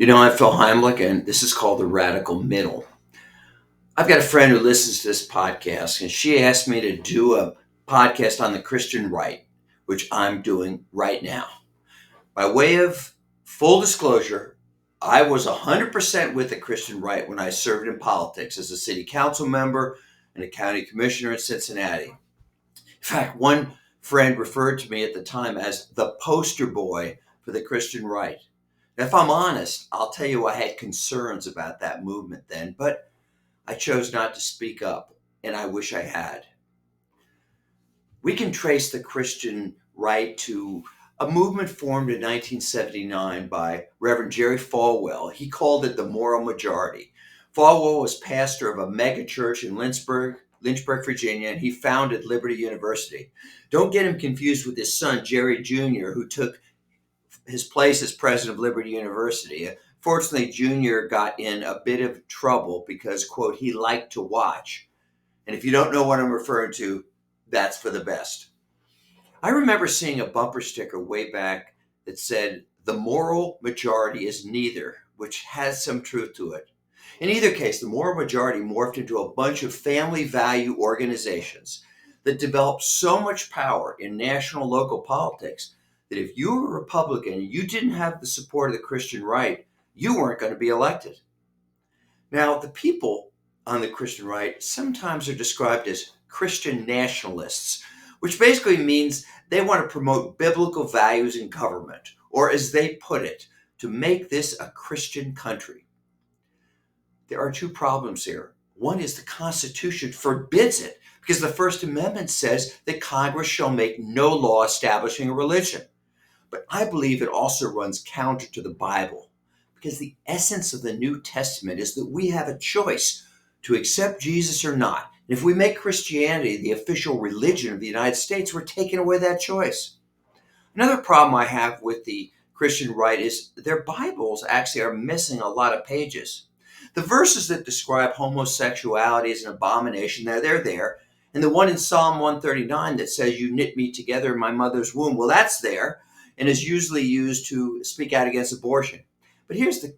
I'm Phil Heimlich, and this is called The Radical Middle. I've got a friend who listens to this podcast, and she asked me to do a podcast on the Christian right, which I'm doing right now. By way of full disclosure, I was 100% with the Christian right when I served in politics as a city council member and a county commissioner in Cincinnati. In fact, one friend referred to me at the time as the poster boy for the Christian right. Now, if I'm honest, I'll tell you I had concerns about that movement then, but I chose not to speak up, and I wish I had. We can trace the Christian right to a movement formed in 1979 by Reverend Jerry Falwell. He called it the moral majority. Falwell was pastor of a megachurch in Lynchburg, Virginia, and he founded Liberty University. Don't get him confused with his son, Jerry Jr., who took his place as president of Liberty University. Fortunately, Junior got in a bit of trouble because, quote, he liked to watch. And if you don't know what I'm referring to, that's for the best. I remember seeing a bumper sticker way back that said, the moral majority is neither, which has some truth to it. In either case, the moral majority morphed into a bunch of family value organizations that developed so much power in national and local politics that if you were a Republican and you didn't have the support of the Christian right, you weren't going to be elected. Now, the people on the Christian right sometimes are described as Christian nationalists, which basically means they want to promote biblical values in government, or as they put it, to make this a Christian country. There are two problems here. One is the Constitution forbids it because the First Amendment says that Congress shall make no law establishing a religion. But I believe it also runs counter to the Bible because the essence of the New Testament is that we have a choice to accept Jesus or not. And if we make Christianity the official religion of the United States, we're taking away that choice. Another problem I have with the Christian right is their Bibles actually are missing a lot of pages. The verses that describe homosexuality as an abomination, they're there. And the one in Psalm 139 that says, you knit me together in my mother's womb, well, that's there and is usually used to speak out against abortion. But here's the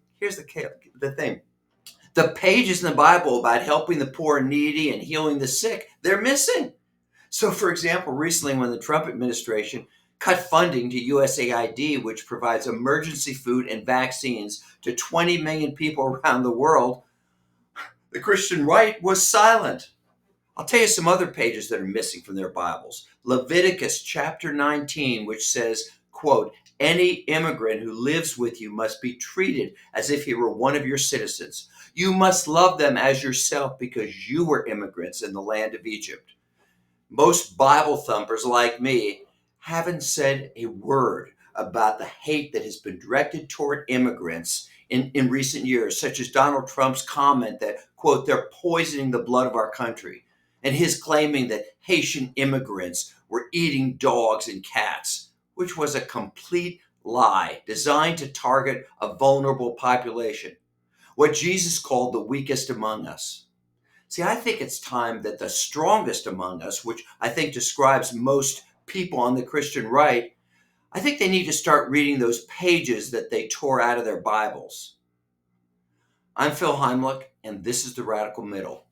thing. The pages in the Bible about helping the poor and needy and healing the sick, they're missing. So, for example, recently when the Trump administration cut funding to USAID, which provides emergency food and vaccines to 20 million people around the world, the Christian right was silent. I'll tell you some other pages that are missing from their Bibles. Leviticus chapter 19, which says, quote, any immigrant who lives with you must be treated as if he were one of your citizens. You must love them as yourself because you were immigrants in the land of Egypt. Most Bible thumpers like me haven't said a word about the hate that has been directed toward immigrants in recent years, such as Donald Trump's comment that, quote, they're poisoning the blood of our country, and his claiming that Haitian immigrants were eating dogs and cats, which was a complete lie designed to target a vulnerable population, what Jesus called the weakest among us. See, I think it's time that the strongest among us, which I think describes most people on the Christian right, I think they need to start reading those pages that they tore out of their Bibles. I'm Phil Heimlich, and this is The Radical Middle.